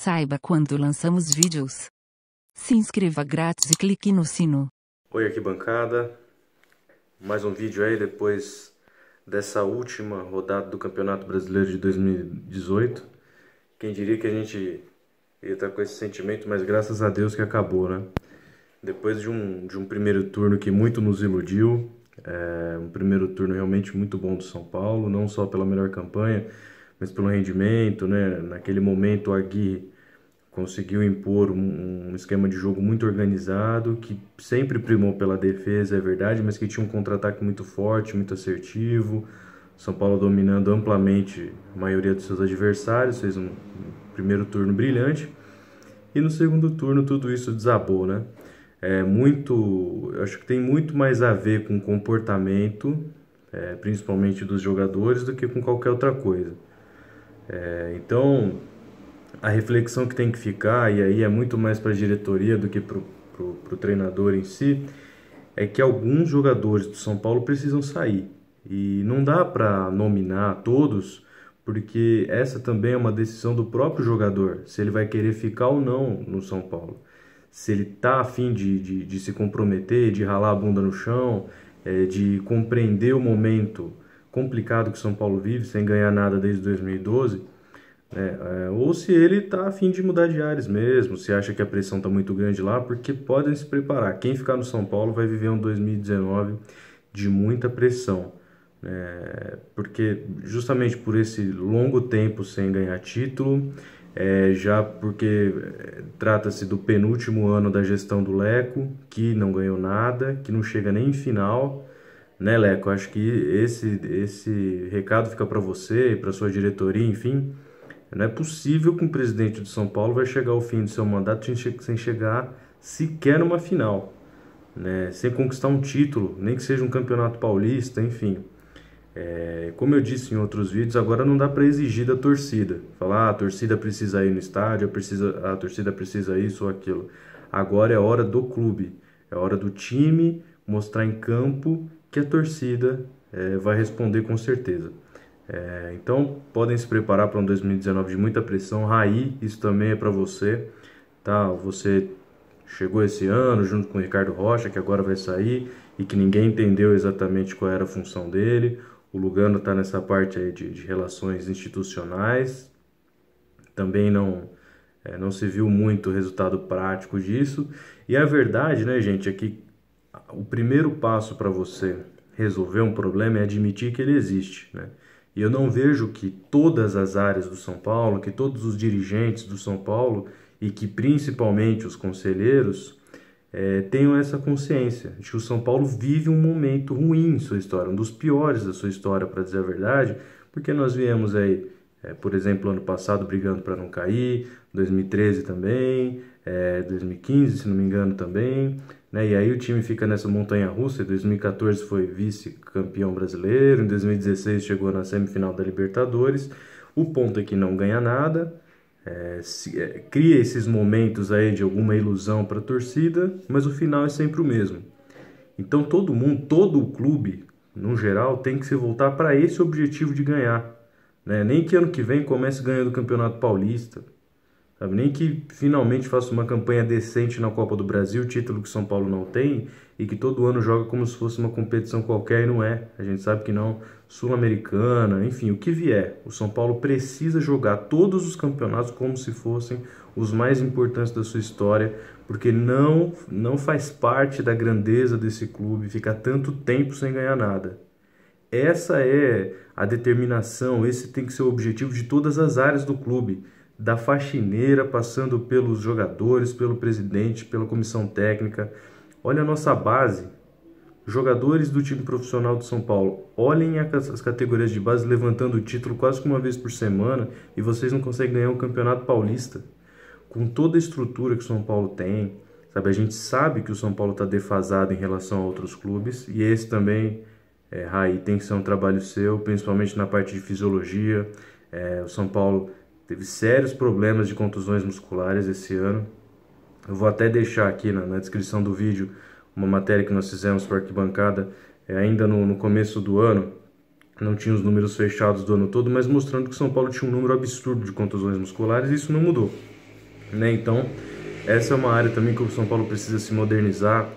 Saiba quando lançamos vídeos. Se inscreva grátis e clique no sino. Oi, arquibancada. Mais um vídeo aí depois dessa última rodada do Campeonato Brasileiro de 2018. Quem diria que a gente ia estar com esse sentimento, mas graças a Deus que acabou, né? Depois de um primeiro turno que muito nos iludiu, um primeiro turno realmente muito bom do São Paulo, não só pela melhor campanha, mas pelo rendimento, né? Naquele momento o Aguirre conseguiu impor um esquema de jogo muito organizado, que sempre primou pela defesa, é verdade, mas que tinha um contra-ataque muito forte, muito assertivo. São Paulo dominando amplamente a maioria dos seus adversários, fez um primeiro turno brilhante. E no segundo turno tudo isso desabou, né? Eu acho que tem muito mais a ver com o comportamento, principalmente dos jogadores, do que com qualquer outra coisa. Então, a reflexão que tem que ficar, e aí é muito mais para a diretoria do que para o treinador em si, é que alguns jogadores do São Paulo precisam sair. E não dá para nominar todos, porque essa também é uma decisão do próprio jogador, se ele vai querer ficar ou não no São Paulo. Se ele está a fim de se comprometer, de ralar a bunda no chão, de compreender o momento complicado que o São Paulo vive, sem ganhar nada desde 2012, ou se ele está a fim de mudar de ares mesmo, se acha que a pressão está muito grande lá, porque podem se preparar. Quem ficar no São Paulo vai viver um 2019 de muita pressão, porque justamente por esse longo tempo sem ganhar título, já porque trata-se do penúltimo ano da gestão do Leco, que não ganhou nada, que não chega nem em final, né, Leco? Acho que esse recado fica para você, para sua diretoria, enfim. Não é possível que um presidente de São Paulo vai chegar ao fim do seu mandato sem chegar sequer numa final, né? Sem conquistar um título, nem que seja um campeonato paulista, enfim. Como eu disse em outros vídeos, agora não dá para exigir da torcida. Falar, a torcida precisa ir no estádio, a torcida precisa isso ou aquilo. Agora é hora do clube, é hora do time mostrar em campo que a torcida vai responder com certeza. Então podem se preparar para um 2019 de muita pressão. Raí, isso também é para você, tá? Você chegou esse ano junto com o Ricardo Rocha, que agora vai sair e que ninguém entendeu exatamente qual era a função dele. O Lugano está nessa parte aí de relações institucionais. Também não se viu muito resultado prático disso. E a verdade, né, gente, é que o primeiro passo para você resolver um problema é admitir que ele existe, né? E eu não vejo que todas as áreas do São Paulo, que todos os dirigentes do São Paulo e que principalmente os conselheiros tenham essa consciência de que o São Paulo vive um momento ruim em sua história, um dos piores da sua história, para dizer a verdade, porque nós viemos aí, por exemplo, ano passado brigando para não cair, 2013 também, 2015, se não me engano, também, né? E aí o time fica nessa montanha-russa. Em 2014 foi vice-campeão brasileiro, em 2016 chegou na semifinal da Libertadores. O ponto é que não ganha nada, cria esses momentos aí de alguma ilusão para a torcida, mas o final é sempre o mesmo. Então todo mundo, todo o clube, no geral, tem que se voltar para esse objetivo de ganhar, né? Nem que ano que vem comece ganhando o Campeonato Paulista, sabe? Nem que finalmente faça uma campanha decente na Copa do Brasil, título que o São Paulo não tem, e que todo ano joga como se fosse uma competição qualquer, e não é. A gente sabe que não. Sul-Americana, enfim, o que vier. O São Paulo precisa jogar todos os campeonatos como se fossem os mais importantes da sua história, porque não faz parte da grandeza desse clube ficar tanto tempo sem ganhar nada. Essa é a determinação, esse tem que ser o objetivo de todas as áreas do clube, da faxineira, passando pelos jogadores, pelo presidente, pela comissão técnica. Olha a nossa base, jogadores do time profissional do São Paulo. Olhem as categorias de base levantando o título quase que uma vez por semana e vocês não conseguem ganhar um campeonato paulista. Com toda a estrutura que o São Paulo tem, sabe? A gente sabe que o São Paulo está defasado em relação a outros clubes, e esse também, Raí, tem que ser um trabalho seu, principalmente na parte de fisiologia. O São Paulo teve sérios problemas de contusões musculares esse ano. Eu vou até deixar aqui na descrição do vídeo uma matéria que nós fizemos para a arquibancada, ainda no começo do ano. Não tinha os números fechados do ano todo, mas mostrando que o São Paulo tinha um número absurdo de contusões musculares, e isso não mudou. né? Então, essa é uma área também que o São Paulo precisa se modernizar.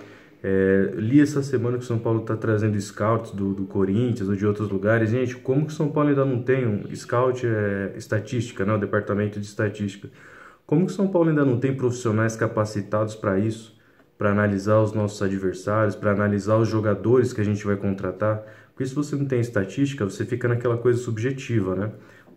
Li essa semana que o São Paulo está trazendo scouts do Corinthians ou de outros lugares. Gente, como que o São Paulo ainda não tem um scout estatística, né? O departamento de estatística? Como que o São Paulo ainda não tem profissionais capacitados para isso? Para analisar os nossos adversários, para analisar os jogadores que a gente vai contratar? Porque se você não tem estatística, você fica naquela coisa subjetiva, né?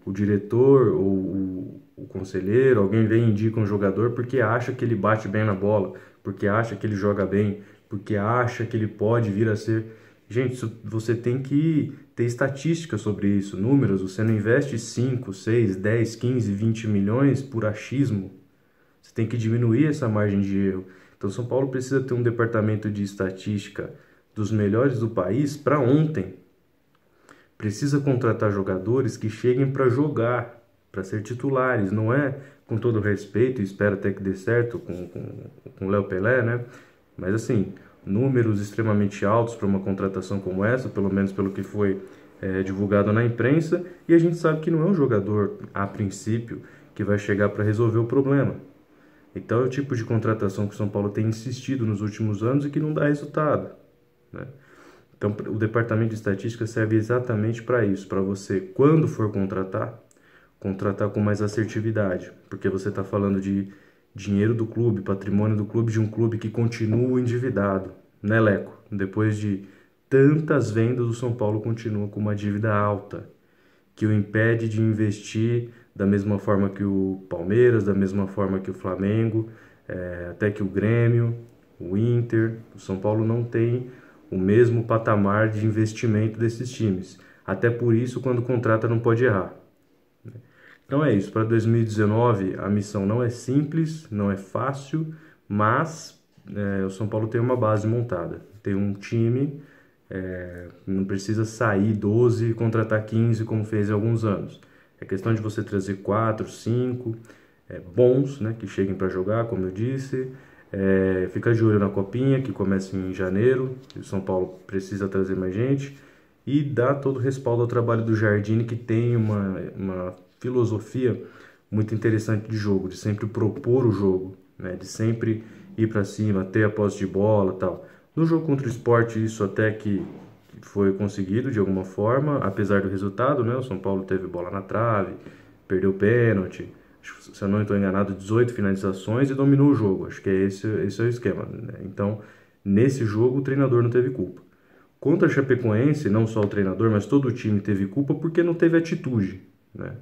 O diretor ou o conselheiro, alguém vem e indica um jogador porque acha que ele bate bem na bola, porque acha que ele joga bem, porque acha que ele pode vir a ser. Gente, você tem que ter estatística sobre isso, números. Você não investe 5, 6, 10, 15, 20 milhões por achismo. Você tem que diminuir essa margem de erro. Então, São Paulo precisa ter um departamento de estatística dos melhores do país para ontem. Precisa contratar jogadores que cheguem para jogar, para ser titulares. Não é, com todo respeito, e espero até que dê certo com o Léo Pelé, né? Mas assim, números extremamente altos para uma contratação como essa, pelo menos pelo que foi divulgado na imprensa, e a gente sabe que não é um jogador, a princípio, que vai chegar para resolver o problema. Então é o tipo de contratação que o São Paulo tem insistido nos últimos anos e que não dá resultado, né? Então o departamento de estatística serve exatamente para isso, para você, quando for contratar com mais assertividade, porque você está falando de dinheiro do clube, patrimônio do clube, de um clube que continua endividado, né, Leco? Depois de tantas vendas, o São Paulo continua com uma dívida alta, que o impede de investir da mesma forma que o Palmeiras, da mesma forma que o Flamengo, até que o Grêmio, o Inter. O São Paulo não tem o mesmo patamar de investimento desses times. Até por isso, quando contrata, não pode errar. Então é isso, para 2019 a missão não é simples, não é fácil, mas o São Paulo tem uma base montada, tem um time, não precisa sair 12 e contratar 15 como fez em alguns anos. É questão de você trazer 4, 5 bons, né, que cheguem para jogar, como eu disse. Fica de olho na Copinha, que começa em janeiro, o São Paulo precisa trazer mais gente. E dá todo o respaldo ao trabalho do Jardine, que tem uma filosofia muito interessante de jogo, de sempre propor o jogo, né? De sempre ir para cima, ter a posse de bola e tal. No jogo contra o Sport, isso até que foi conseguido de alguma forma, apesar do resultado, né? O São Paulo teve bola na trave, perdeu pênalti, se eu não estou enganado, 18 finalizações e dominou o jogo. Acho que esse é o esquema, né? Então, nesse jogo, o treinador não teve culpa. Contra a Chapecoense, não só o treinador, mas todo o time teve culpa porque não teve atitude, né?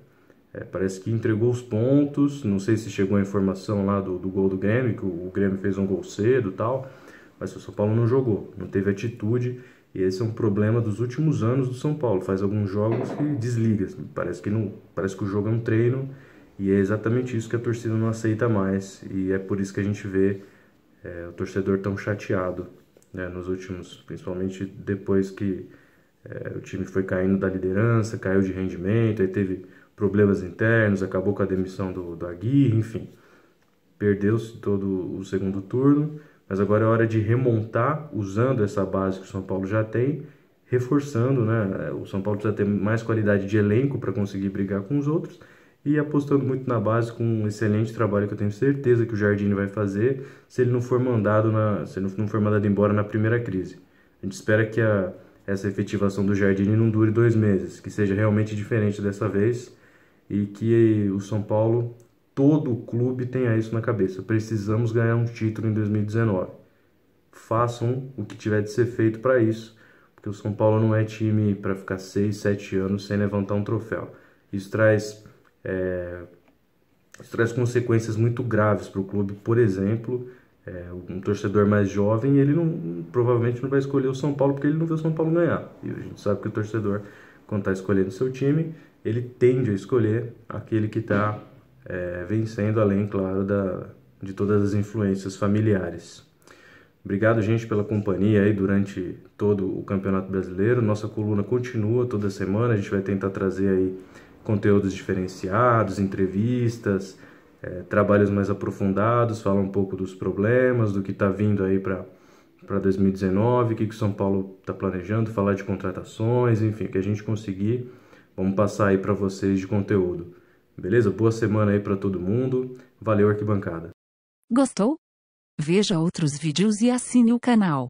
Parece que entregou os pontos, não sei se chegou a informação lá do gol do Grêmio, que o Grêmio fez um gol cedo e tal, mas o São Paulo não jogou, não teve atitude, e esse é um problema dos últimos anos do São Paulo. Faz alguns jogos que desliga, parece que o jogo é um treino, e é exatamente isso que a torcida não aceita mais, e é por isso que a gente vê o torcedor tão chateado, né, nos últimos, principalmente depois que o time foi caindo da liderança, caiu de rendimento, aí teve problemas internos, acabou com a demissão do Aguirre, enfim. Perdeu-se todo o segundo turno, mas agora é hora de remontar usando essa base que o São Paulo já tem, reforçando, né? O São Paulo precisa ter mais qualidade de elenco para conseguir brigar com os outros e apostando muito na base com um excelente trabalho que eu tenho certeza que o Jardine vai fazer se ele não for mandado embora na primeira crise. A gente espera que essa efetivação do Jardine não dure 2 meses, que seja realmente diferente dessa vez e que o São Paulo, todo o clube, tenha isso na cabeça. Precisamos ganhar um título em 2019. Façam o que tiver de ser feito para isso, porque o São Paulo não é time para ficar 6, 7 anos sem levantar um troféu. Isso traz consequências muito graves para o clube. Por exemplo, um torcedor mais jovem, ele provavelmente não vai escolher o São Paulo porque ele não vê o São Paulo ganhar. E a gente sabe que o torcedor, quando está escolhendo seu time, ele tende a escolher aquele que está vencendo, além, claro, de todas as influências familiares. Obrigado, gente, pela companhia aí durante todo o Campeonato Brasileiro. Nossa coluna continua toda semana, a gente vai tentar trazer aí conteúdos diferenciados, entrevistas, trabalhos mais aprofundados, falar um pouco dos problemas, do que está vindo aí para 2019, o que o São Paulo está planejando, falar de contratações, enfim, o que a gente conseguir, vamos passar aí para vocês de conteúdo. Beleza? Boa semana aí para todo mundo. Valeu, arquibancada. Gostou? Veja outros vídeos e assine o canal.